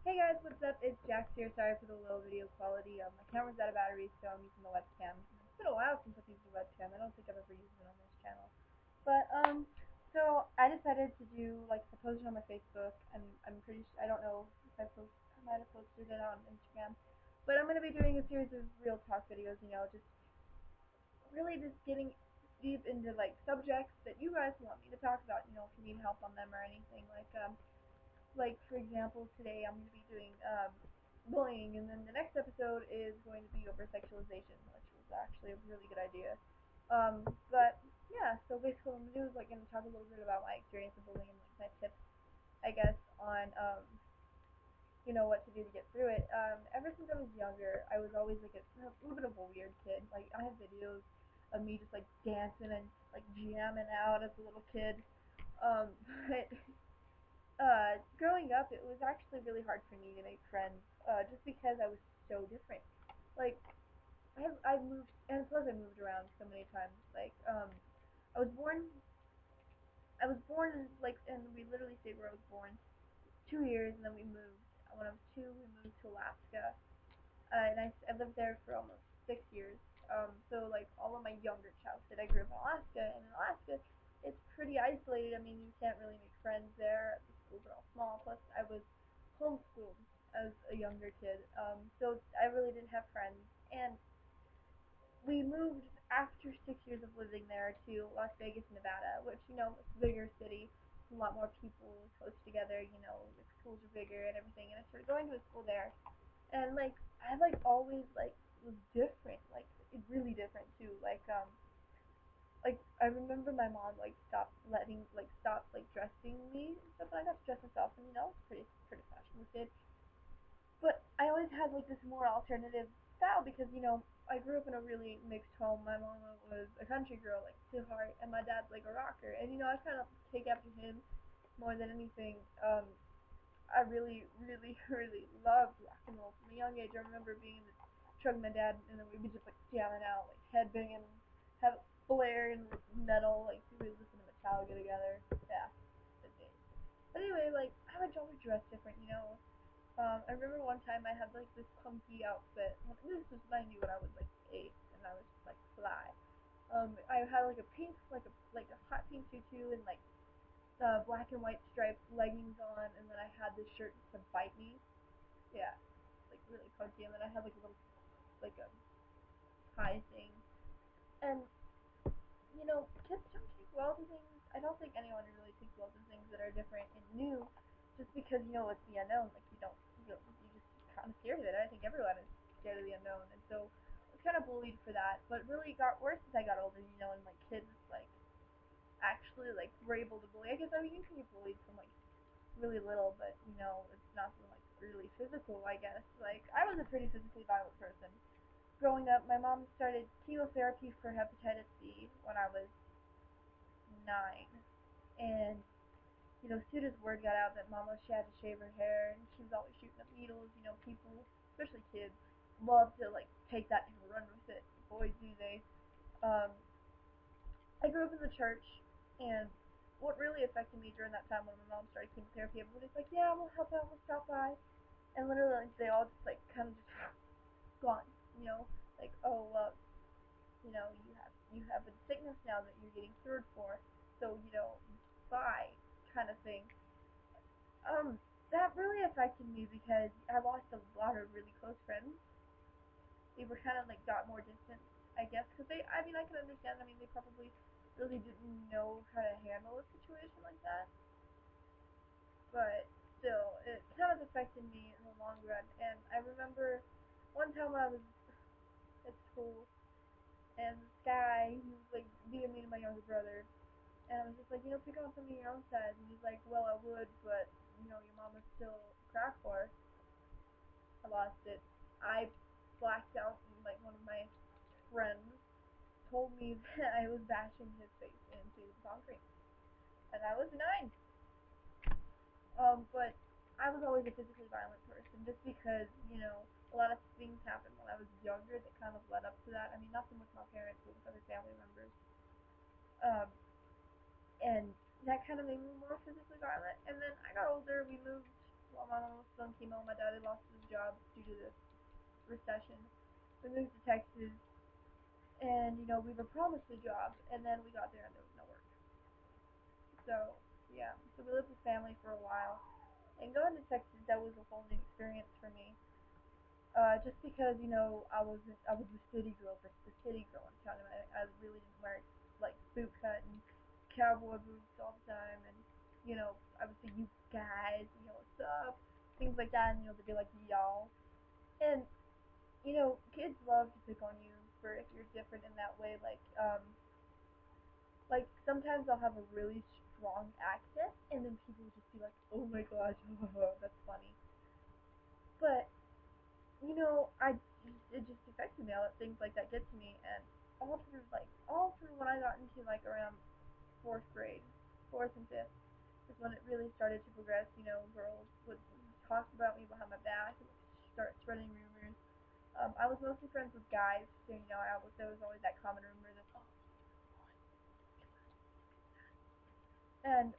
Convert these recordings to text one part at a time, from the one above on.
Hey guys, what's up? It's Jax here. Sorry for the low video quality. My camera's out of battery, so I'm using the webcam. It's been a while since I've used the webcam. I don't think I've ever used it on this channel. But so I decided to do I posted on my Facebook, and I don't know if I might have posted it on Instagram, but I'm gonna be doing a series of real talk videos. Just really just getting deep into subjects that you guys want me to talk about. If you need help on them or anything for example, today I'm going to be doing bullying, and then the next episode is going to be over sexualization, which was actually a really good idea. But yeah, so basically what I'm going to do is going to talk a little bit about my experience of bullying and my tips, I guess, on what to do to get through it. Ever since I was younger, I was always a little bit of a weird kid. Like I have videos of me just dancing and jamming out as a little kid. But growing up, it was actually really hard for me to make friends, just because I was so different. Like, I've moved, and plus I moved around so many times. I was born, I was born and we literally stayed where I was born 2 years, and then we moved. When I was two, we moved to Alaska, and I lived there for almost 6 years. So all of my younger childhood, I grew up in Alaska, and in Alaska, it's pretty isolated. I mean, you can't really make friends there. The schools are all small. Plus, I was homeschooled as a younger kid, so I really didn't have friends. And we moved after 6 years of living there to Las Vegas, Nevada, which it's a bigger city, a lot more people close together. The schools are bigger and everything. And I started going to a school there, and I always was different, really different too. I remember my mom stopped dressing me and stuff, and I got to dress myself, and it's pretty fashionable kid. But I always had this more alternative style because I grew up in a really mixed home. My mama was a country girl to heart, and my dad's a rocker, and I kind of take after him more than anything. I really, really, really loved rock and roll from a young age. I remember being in the truck with my dad, and then we would just jamming out, headbanging, have blaring metal, we would listen to Metallica together. Yeah, good days. But anyway, I would always dress different. I remember one time I had this punky outfit. This was when I knew when I was 8, and I was just fly. I had a pink, a hot pink tutu and black and white striped leggings on, and then I had this shirt that said "Bite Me." Yeah, really punky. And then I had a little a tie thing. And kids don't take well to things. I don't think anyone really takes well to things that are different and new, just because it's the unknown. You just kind of scared of it. I think everyone is scared of the unknown, and so I was kind of bullied for that. But really got worse as I got older. And kids actually were able to bully. I guess you can get bullied from really little, but it's nothing really physical. I guess I was a pretty physically violent person. Growing up, my mom started chemotherapy for hepatitis C when I was 9, and as soon as word got out that Mama she had to shave her hair and she was always shooting up needles, people, especially kids, love to take that and run with it. Boy, do they. Um, I grew up in the church, and what really affected me during that time when my mom started chemotherapy, everybody's like, "Yeah, we'll help out, we'll stop by," and literally they all just kind of just gone. Oh, you have a sickness now that you're getting cured for, so bye, kind of thing. That really affected me because I lost a lot of really close friends. They were kind of got more distant, I guess, because I mean, I can understand. I mean, they probably really didn't know how to handle a situation like that, but still, it kind of affected me in the long run. And I remember one time when I was at school, and this guy, he was being mean to my younger brother, and I was just pick on some of your own sides. And he's like, well, I would, but your mama's still a crack whore. I lost it. I blacked out, and one of my friends told me that I was bashing his face into the concrete, and I was 9. But I was always a physically violent person, just because a lot of things happened when I was younger that kind of led up to that. I mean, nothing with my parents, but with other family members. Um, and that kind of made me more physically violent. And then I got older. We moved. while my mom was still in chemo, my dad had lost his job due to this recession. We moved to Texas, and we were promised a job, and then we got there and there was no work. So yeah, so we lived with family for a while, and going to Texas, that was a whole new experience for me. Just because I was a city girl, the city girl in town, and I really didn't wear like boot cut and cowboy boots all the time, and I would say you guys, what's up, things like that, and they'd be like y'all, and kids love to pick on you for if you're different in that way, like sometimes I'll have a really strong accent, and then people will just be like, oh my gosh, that's funny, but I just it just affected me. I let things like that get to me, and all through when I got into like around fourth grade, fourth and fifth is when it really started to progress. Girls would talk about me behind my back and start spreading rumors. I was mostly friends with guys, so there was always that common rumor that and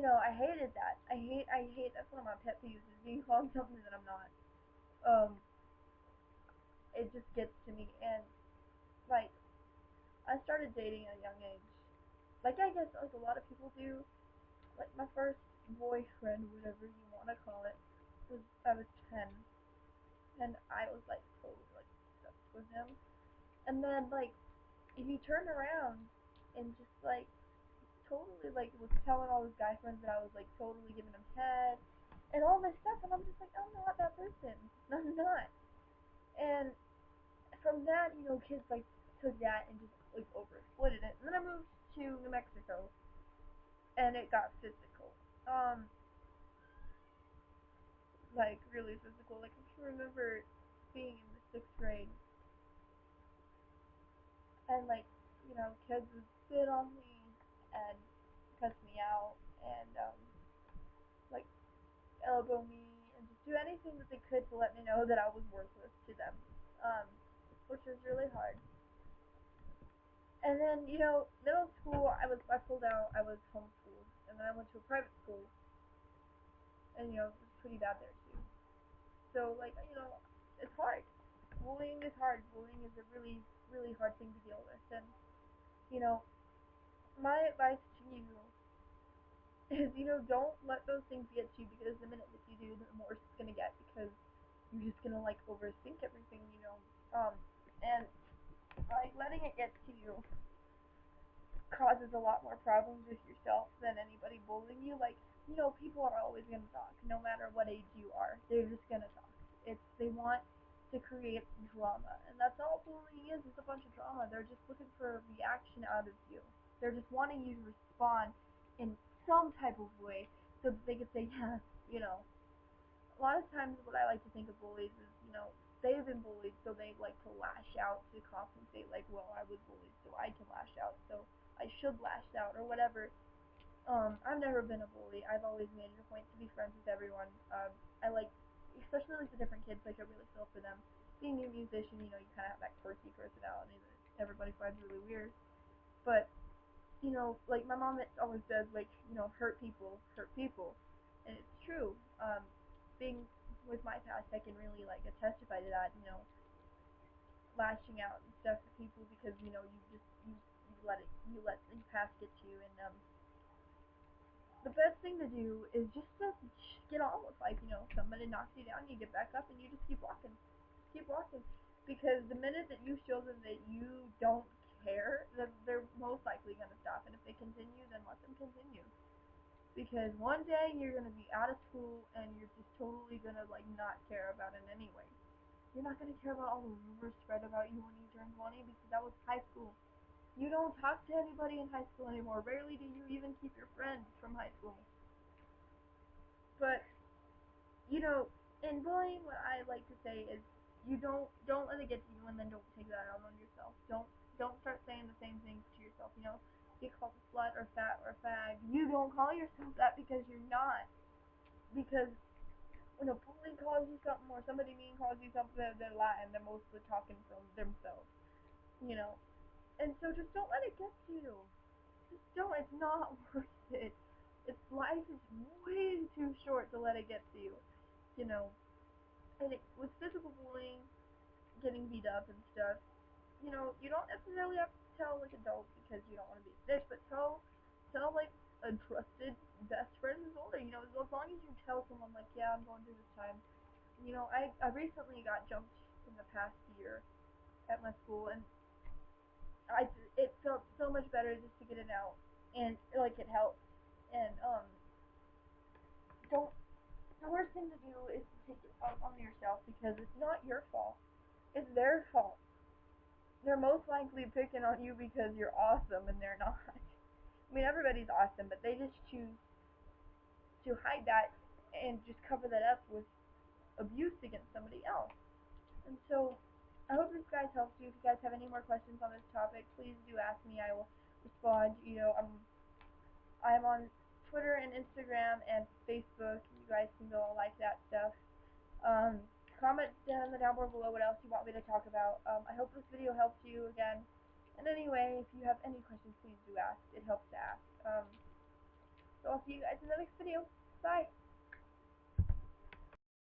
I hated that. I hate that's one of my pet peeves is being called something that I'm not. Um, it just gets to me, and like I started dating at a young age. Like I guess like a lot of people do. Like my first boyfriend, whatever you want to call it, was I was 10, and I was like totally like obsessed with him. And then like he turned around and just like totally like was telling all his guy friends that I was like totally giving him head and all this stuff, and I'm just like I'm not that person. I'm not. And from that, kids like took that and just like over exploited it. And then I moved to New Mexico, and it got physical. Um, like really physical. Like I can remember being in the sixth grade, and like kids would spit on me and cuss me out and like elbow me and just do anything that they could to let me know that I was worthless to them, um, which was really hard. And then middle school I pulled out. I was homeschooled, and then I went to a private school, and it was pretty bad there too. So like it's hard. Bullying is hard. Bullying is a really really hard thing to deal with, and you know my advice to you is don't let those things get to you, because the minute that you do, the worse it's gonna get, because you're just gonna like overthink everything, and like letting it get to you causes a lot more problems with yourself than anybody bullying you. Like, people are always going to talk, no matter what age you are. They're just going to talk. They want to create drama, and that's all bullying is a bunch of drama. They're just looking for a reaction out of you. They're just wanting you to respond in some type of way so that they can say, yeah, you know. A lot of times, what I like to think of bullies is, they've been bullied, so they like to lash out to compensate. Like, well, I was bullied, so I can lash out. So I should lash out or whatever. I've never been a bully. I've always made it a point to be friends with everyone. I like, especially like the different kids. Like I really feel for them. Being a musician, you kind of have that quirky personality that everybody finds really weird. But like my mom always says, like hurt people, and it's true. Being with my past, I can really like testify to that. Lashing out and stuff at people because you let the past get to you, and the best thing to do is just to get on with life. Somebody knocks you down, you get back up, and you just keep walking. Just keep walking. Because the minute that you show them that you don't care, then they're most likely going to stop. And if they continue, then let them continue. Because one day you're going to be out of school and you're just totally going to like not care about it anyway. You're not going to care about all the rumors spread about you when you turn 20, because that was high school. You don't talk to anybody in high school anymore. Rarely do you even keep your friends from high school. But in bullying, what I like to say is you don't let it get to you, and then don't take that out on yourself. Don't start saying the same things to yourself. Get called a slut or fat or fag. You don't call yourself that because you're not. Because when a bully calls you something, or somebody mean calls you something, they're lying. They're mostly talking from themselves. You know. And so just don't let it get to you. Just don't. It's not worth it. Life is way too to let it get to you, you know. And with physical bullying, getting beat up and stuff, you don't necessarily have to tell like adults because you don't want to be a snitch, but tell like a trusted best friend who's older. As long as you tell someone like, yeah, I'm going through this time. I recently got jumped in the past year at my school, and I it felt so much better just to get it out, and like it helps. And don't the worst thing to do is to take it out on yourself because it's not your fault. It's their fault. They're most likely picking on you because you're awesome and they're not. I mean, everybody's awesome, but they just choose to hide that and just cover that up with abuse against somebody else. And so, I hope this guys helps you. If you guys have any more questions on this topic, please do ask me. I will respond. I'm on Twitter and Instagram and Facebook. You guys can go like that stuff. Um, Comment down below what else you want me to talk about. I hope this video helps you again. And anyway, if you have any questions, please do ask. It helps to ask. So I'll see you guys in the next video. Bye.